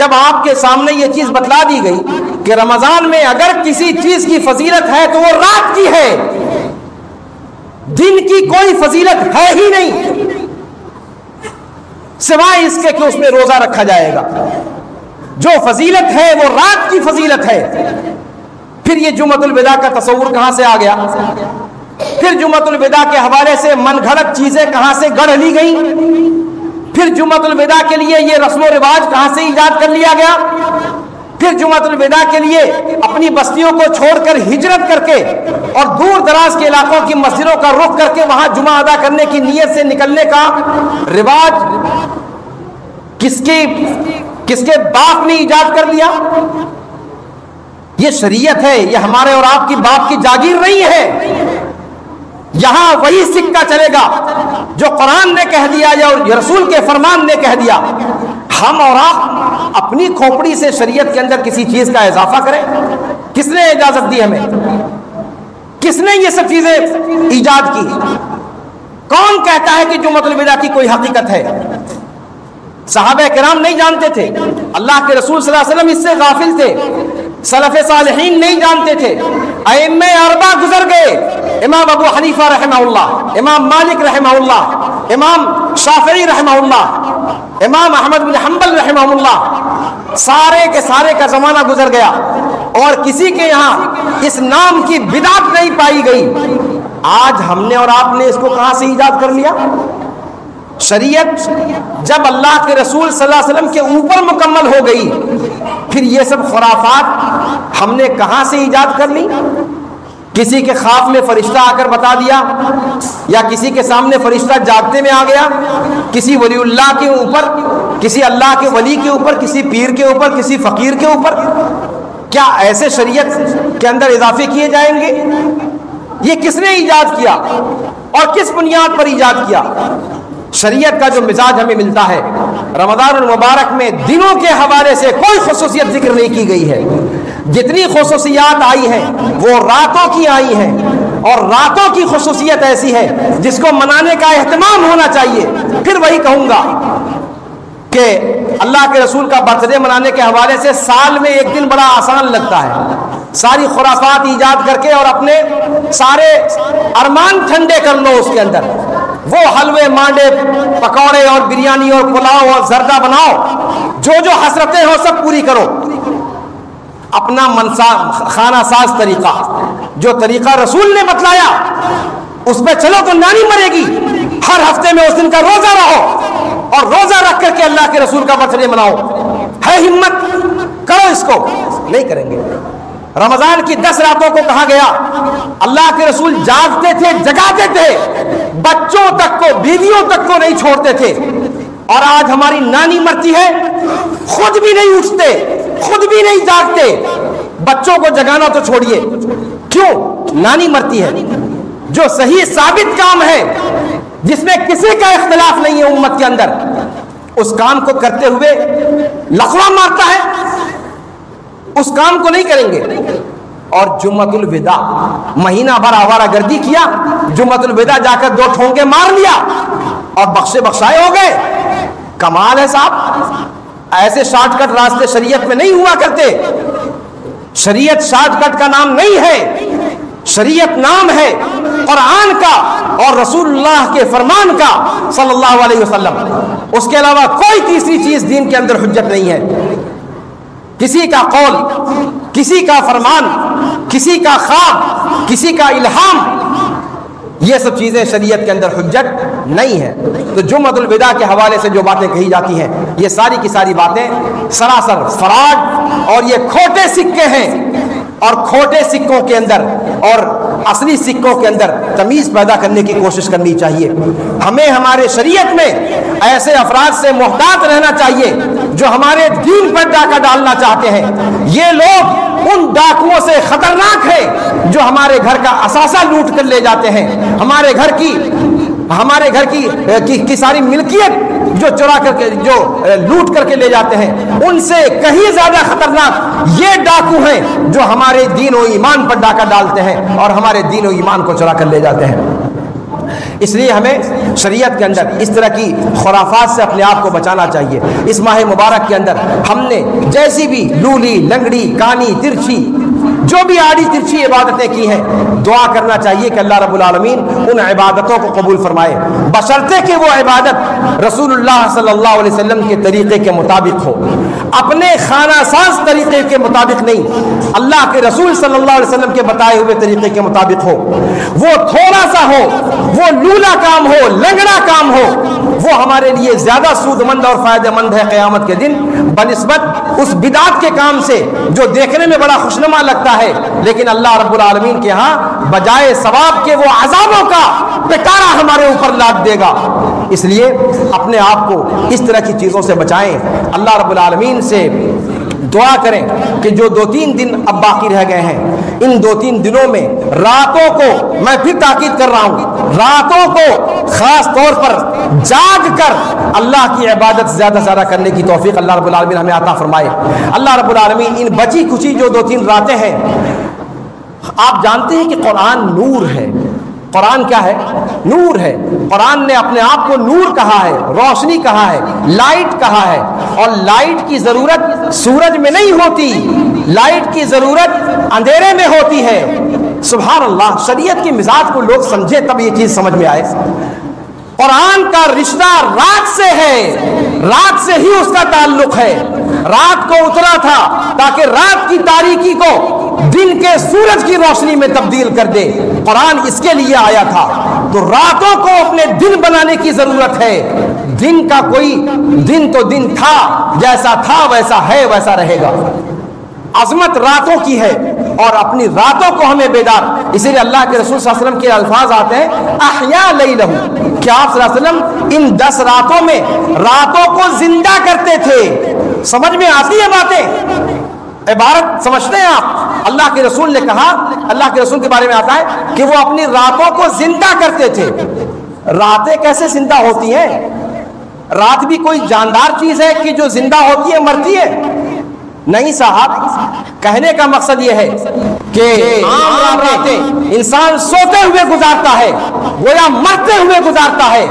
جب آپ کے سامنے یہ چیز بتلا دی گئی کہ رمضان میں اگر کسی چیز کی فضیلت ہے تو وہ رات کی ہے، دن کی کوئی فضیلت ہے ہی نہیں سوائے اس کے کہ اس میں روزہ رکھا جائے گا۔ جو فضیلت ہے وہ رات کی فضیلت ہے۔ پھر یہ جمعۃ الوداع کا تصور کہاں سے آ گیا؟ پھر جمعۃ الوداع کے حوالے سے من گھڑت چیزیں کہاں سے گڑھ لی گئیں؟ پھر جمعۃ الوداع کے لیے یہ رسم و رواج کہاں سے ایجاد کر لیا گیا؟ پھر جمعۃ الوداع کے لیے اپنی بستیوں کو چھوڑ کر ہجرت کر کے اور دور دراز کے علاقوں کی مسجدوں کا رخ کر کے وہاں جمعہ ادا کرنے کی نیت سے نکلنے کا رواج کس کے باپ نے ایجاد کر لیا؟ یہ شریعت ہے، یہ ہمارے اور آپ کی باپ کی جاگیر نہیں ہے۔ یہاں وہی سکہ چلے گا جو قرآن نے کہہ دیا یا رسول کے فرمان نے کہہ دیا۔ ہم اور آپ اپنی کھوپڑی سے شریعت کے اندر کسی چیز کا اضافہ کریں؟ کس نے اجازت دی ہمیں؟ کس نے یہ سب چیزیں ایجاد کی؟ کون کہتا ہے کہ جمعۃ الوداع کی کوئی حقیقت ہے؟ صحابہ کرام نہیں جانتے تھے، اللہ کے رسول صلی اللہ علیہ وسلم اس سے غافل تھے، سلف صالحین نہیں جانتے تھے، ائمہ اربعہ گزر گئے، امام ابو حنیفہ رحمہ اللہ، امام مالک رحمہ اللہ، امام شافعی رحمہ اللہ، امام احمد بن حنبل رحمہ اللہ، سارے کے سارے کا زمانہ گزر گیا اور کسی کے یہاں اس نام کی بدعت نہیں پائی گئی۔ آج ہم نے اور آپ نے اس کو کہاں سے ایجاد کر لیا؟ شریعت جب اللہ کے رسول صلی اللہ علیہ وسلم کے اوپر مکمل ہو گئی، پھر یہ سب خرافات ہم نے کہاں سے ایجاد کر لی؟ کسی کے خواب میں فرشتہ آ کر بتا دیا، یا کسی کے سامنے فرشتہ جاگتے میں آ گیا، کسی ولی اللہ کے اوپر کسی اللہ کے ولی کے اوپر، کسی پیر کے اوپر، کسی فقیر کے اوپر؟ کیا ایسے شریعت کے اندر اضافے کیے جائیں گے؟ یہ کس نے ایجاد کیا اور کس بنیاد پر ایجاد کیا؟ شریعت کا جو مزاج ہمیں ملتا ہے، رمضان المبارک میں دنوں کے حوالے سے کوئی خصوصیت ذکر نہیں کی گئی ہے. جتنی خصوصیات آئی ہیں وہ راتوں کی آئی ہیں، اور راتوں کی خصوصیت ایسی ہے جس کو منانے کا اہتمام ہونا چاہیے. پھر وہی کہوں گا کہ اللہ کے رسول کا برتھ ڈے منانے کے حوالے سے سال میں ایک دن بڑا آسان لگتا ہے. ساری خرافات ایجاد کر کے اور اپنے سارے ارمان ٹھنڈے کر لو. اس کے اندر وہ حلوے، مانڈے، پکوڑے اور بریانی اور پلاؤ اور زردہ بناؤ، جو حسرتیں ہو سب پوری کرو. اپنا خانہ ساز طریقہ، جو طریقہ رسول نے بتلایا اس پہ چلو تو نانی مرے گی. ہر ہفتے میں اس دن کا روزہ رہو اور روزہ رکھ کر کے اللہ کے رسول کا برتھ ڈے مناؤ. ہے ہمت؟ کرو اس کو. نہیں کریں گے. رمضان کی 10 راتوں کو کہا گیا اللہ کے رسول جاگتے تھے، جگاتے تھے، بچوں تک کو، بیویوں تک کو نہیں چھوڑتے تھے. اور آج ہماری نانی مرتی ہے، خود بھی نہیں اٹھتے، خود بھی نہیں جاگتے. بچوں کو جگانا تو چھوڑیے، کیوں؟ نانی مرتی ہے. جو صحیح ثابت کام ہے جس میں کسی کا اختلاف نہیں ہے امت کے اندر، اس کام کو کرتے ہوئے لقمہ مارتا ہے، اس کام کو نہیں کریں گے. اور جمعۃ الوداع، مہینہ بھر آوارہ گردی کیا، جمعۃ الوداع جا کر 2 ٹھونکے مار لیا اور بخشے بخشائے ہو گئے. کمال ہے صاحب. ایسے شارٹ کٹ راستے شریعت میں نہیں ہوا کرتے. شریعت شارٹ کٹ کا نام نہیں ہے. شریعت نام ہے قرآن کا اور رسول اللہ کے فرمان کا صلی اللہ علیہ وسلم. اس کے علاوہ کوئی تیسری چیز دین کے اندر حجت نہیں ہے. کسی کا قول، کسی کا فرمان، کسی کا خواب، کسی کا الہام، یہ سب چیزیں شریعت کے اندر حجت نہیں ہے. تو جمعۃ الوداع کے حوالے سے جو باتیں کہی جاتی ہیں، یہ ساری کی ساری باتیں سراسر فراڈ اور یہ کھوٹے سکے ہیں. اور کھوٹے سکوں کے اندر اور اصلی سکوں کے اندر تمیز پیدا کرنے کی کوشش کرنی چاہیے. ہمیں ہمارے شریعت میں ایسے افراد سے محتاط رہنا چاہیے جو ہمارے دین پر ڈاکہ ڈالنا چاہتے ہیں. یہ لوگ ان ڈاکوؤں سے خطرناک ہیں جو ہمارے گھر کا اثاثہ لوٹ کر لے جاتے ہیں، ہمارے گھر کی ساری ملکیت جو چرا کر کے، جو لوٹ کر کے لے جاتے ہیں. ان سے کہیں زیادہ خطرناک یہ ڈاکو ہیں جو ہمارے دین و ایمان پر ڈاکہ ڈالتے ہیں اور ہمارے دین و ایمان کو چرا کر لے جاتے ہیں. اس لیے ہمیں شریعت کے اندر اس طرح کی خرافات سے اپنے آپ کو بچانا چاہیے. اس ماہ مبارک کے اندر ہم نے جیسی بھی لولی، لنگڑی، کانی، ترچھی، جو بھی آڑی ترچھی عبادتیں کی ہیں، دعا کرنا چاہیے کہ اللہ رب العالمین ان عبادتوں کو قبول فرمائے، بشرطے کہ وہ عبادت رسول اللہ صلی اللہ علیہ وسلم کے طریقے کے مطابق ہو، اپنے خانہ ساز طریقے کے مطابق نہیں، اللہ کے رسول صلی اللہ علیہ وسلم کے بتائے ہوئے طریقے کے مطابق ہو. وہ تھوڑا سا ہو، وہ لولا کام ہو، لنگڑا کام ہو، وہ ہمارے لیے زیادہ سود مند اور فائدہ مند ہے قیامت کے دن بنسبت اس بدعت کے کام سے جو دیکھنے میں بڑا خوشنما لگتا ہے لیکن اللہ رب العالمین کے ہاں بجائے ثواب کے وہ عذابوں کا پٹارا ہمارے اوپر لاد دے گا. اس لیے اپنے آپ کو اس طرح کی چیزوں سے بچائیں. اللہ رب العالمین سے دعا کریں کہ جو 2-3 دن اب باقی رہ گئے ہیں، ان 2-3 دنوں میں راتوں کو، میں پھر تاکید کر رہا ہوں، راتوں کو خاص طور پر جاگ کر اللہ کی عبادت زیادہ سے زیادہ کرنے کی توفیق اللہ رب العالمین ہمیں عطا فرمائے. اللہ رب العالمین ان بچی کچی جو 2-3 راتیں ہیں، آپ جانتے ہیں کہ قرآن نور ہے. قرآن کیا ہے؟ نور ہے. قرآن نے اپنے آپ کو نور کہا ہے، روشنی کہا ہے، لائٹ کہا ہے. اور لائٹ کی ضرورت سورج میں نہیں ہوتی، لائٹ کی ضرورت اندھیرے میں ہوتی ہے. سبحان اللہ. شریعت کی مزاج کو لوگ سمجھے تب یہ چیز سمجھ میں آئے. قرآن کا رشتہ رات سے ہے، رات سے ہی اس کا تعلق ہے. رات کو اترا تھا تاکہ رات کی تاریکی کو دن کے سورج کی روشنی میں تبدیل کر دے. قرآن اس کے لیے آیا تھا. تو راتوں کو اپنے دن بنانے کی ضرورت ہے. دن کا کوئی دن تو دن تھا، جیسا تھا ویسا ہے ویسا رہے گا. عظمت راتوں کی ہے اور اپنی راتوں کو ہمیں بیدار، اسی لیے اللہ کے رسول صلی اللہ علیہ وسلم کے الفاظ آتے ہیں احیا لیلہ، کہ آپ صلی اللہ علیہ وسلم ان 10 راتوں میں راتوں کو زندہ کرتے تھے۔ سمجھ میں آتی ہے باتیں؟ عبارت سمجھتے ہیں آپ؟ اللہ کے رسول نے کہا، اللہ کے رسول کے بارے میں آتا ہے کہ وہ اپنی راتوں کو زندہ کرتے تھے۔ راتیں کیسے زندہ ہوتی ہیں؟ رات بھی کوئی جاندار چیز ہے کہ جو زندہ ہوتی ہے مرتی ہے؟ نہیں صاحب، کہنے کا مقصد یہ ہے کہ عام راتیں انسان سوتے ہوئے گزارتا ہے، گویا مرتے ہوئے گزارتا ہے،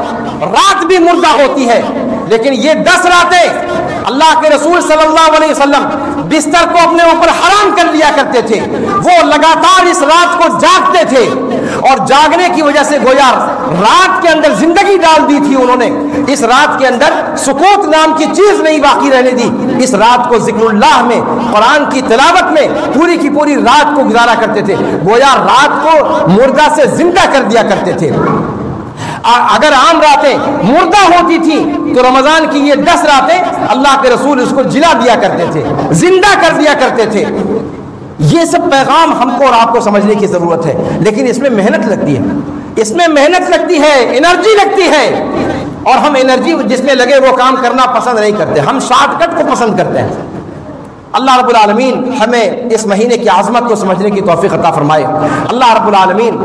رات بھی مردہ ہوتی ہے، لیکن یہ 10 راتیں اللہ کے رسول صلی اللہ علیہ وسلم بستر کو اپنے اوپر حرام کر لیا کرتے تھے۔ وہ لگاتار اس رات کو جاگتے تھے اور جاگنے کی وجہ سے گویا رات کے اندر زندگی ڈال دی تھی انہوں نے۔ اس رات کے اندر سکوت نام کی چیز نہیں باقی رہنے دی، اس رات کو ذکر اللہ میں، قرآن کی تلاوت میں پوری کی پوری رات کو گزارا کرتے تھے، گویا رات کو مردہ سے زندہ کر دیا کرتے تھے۔ اگر عام راتیں مردہ ہوتی تھیں تو رمضان کی یہ 10 راتیں اللہ کے رسول اس کو جلا دیا کرتے تھے، زندہ کر دیا کرتے تھے۔ یہ سب پیغام ہم کو اور آپ کو سمجھنے کی ضرورت ہے، لیکن اس میں محنت لگتی ہے، اس میں محنت لگتی ہے، انرجی لگتی ہے، اور ہم انرجی جس میں لگے وہ کام کرنا پسند نہیں کرتے، ہم شارٹ کٹ کو پسند کرتے ہیں۔ اللہ رب العالمین ہمیں اس مہینے کی عظمت کو سمجھنے کی توفیق عطا فرمائے۔ اللہ رب العالمین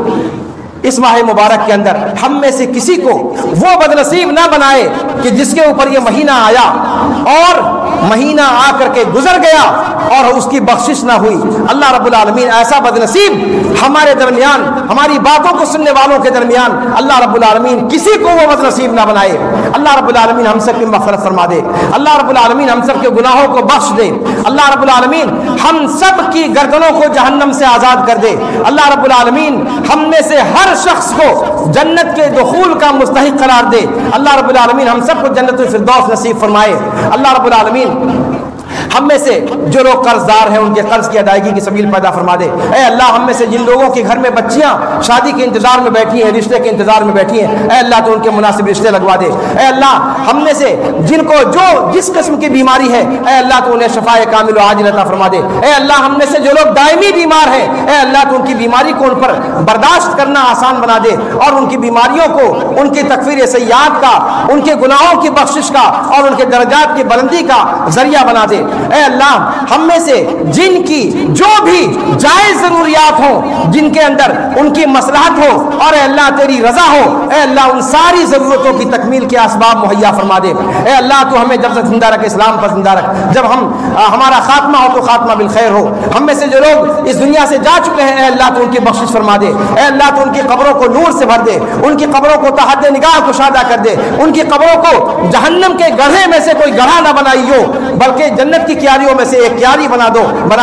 اس ماہ مبارک کے اندر ہم میں سے کسی کو وہ بدنصیب نہ بنائے کہ جس کے اوپر یہ مہینہ آیا اور مہینہ آ کر کے گزر گیا اور اس کی بخشش نہ ہوئی۔ اللہ رب العالمین ایسا بدنصیب ہمارے درمیان، ہماری باتوں کو سننے والوں کے درمیان اللہ رب العالمین کسی کو وہ بدنصیب نہ بنائے۔ اللہ رب العالمین ہم سب کی مغفرت فرما دے، اللہ رب العالمین ہم سب کے گناہوں کو بخش دے، اللہ رب العالمین ہم سب کی گردنوں کو جہنم سے آزاد کر دے، اللہ رب العالمین ہم میں سے ہر شخص کو جنت کے دخول کا مستحق قرار دے، اللہ رب العالمین ہم سب کو جنت الفردوس نصیب فرمائے۔ اللہ رب العالمین ہم میں سے جو لوگ قرض دار ہیں ان کے قرض کی ادائیگی کی سبیل پیدا فرما دے۔ اے اللہ ہم میں سے جن لوگوں کے گھر میں بچیاں شادی کے انتظار میں بیٹھی ہیں، رشتے کے انتظار میں بیٹھی ہیں، اے اللہ تو ان کے مناسب رشتے لگوا دے۔ اے اللہ ہم میں سے جن کو جو جس قسم کی بیماری ہے، اے اللہ تو انہیں شفائے کامل و عاجل عطا فرما دے۔ اے اللہ ہم میں سے جو لوگ دائمی بیمار ہیں، اے اللہ تو ان کی بیماری کو ان پر برداشت کرنا آسان بنا دے اور ان کی بیماریوں کو ان کی تکفیر سیئات کا، ان کے گناہوں کی بخشش کا اور ان کے درجات کی بلندی کا ذریعہ بنا دے۔ اے اللہ ہم میں سے جن کی جو بھی جائز ضروریات ہوں، جن کے اندر ان کی مصلحت ہو اور اے اللہ تیری رضا ہو، اے اللہ ان ساری ضرورتوں کی تکمیل کے اسباب مہیا فرما دے۔ اے اللہ تو ہمیں جب تک زندہ رکھ، اسلام پر زندہ رکھ، جب ہمارا خاتمہ ہو تو خاتمہ بالخیر ہو۔ ہم میں سے جو لوگ اس دنیا سے جا چکے ہیں، اے اللہ تو ان کی بخشش فرما دے، اے اللہ تو ان کی قبروں کو نور سے بھر دے، ان کی قبروں کو تحت نگاہ کشادہ کر دے، ان کی قبروں کو جہنم کے گڑھے میں سے کوئی گڑھا نہ بنائیو بلکہ جنت کی کیاریوں میں سے ایک کیاری بنا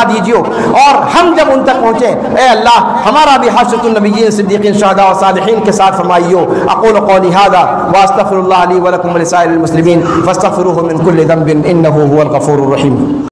دیجیو، اور ہم جب ان تک پہنچے اے اللہ ہمارا بھی حشرۃ النبیین صدیقین شہداء و صالحین کے ساتھ فرمائیو۔ اقول قولی ھذا واستغفر اللہ لی ولکم ولسائر المسلمین فاستغفروہ من کل ذنب انہ هو الغفور الرحیم۔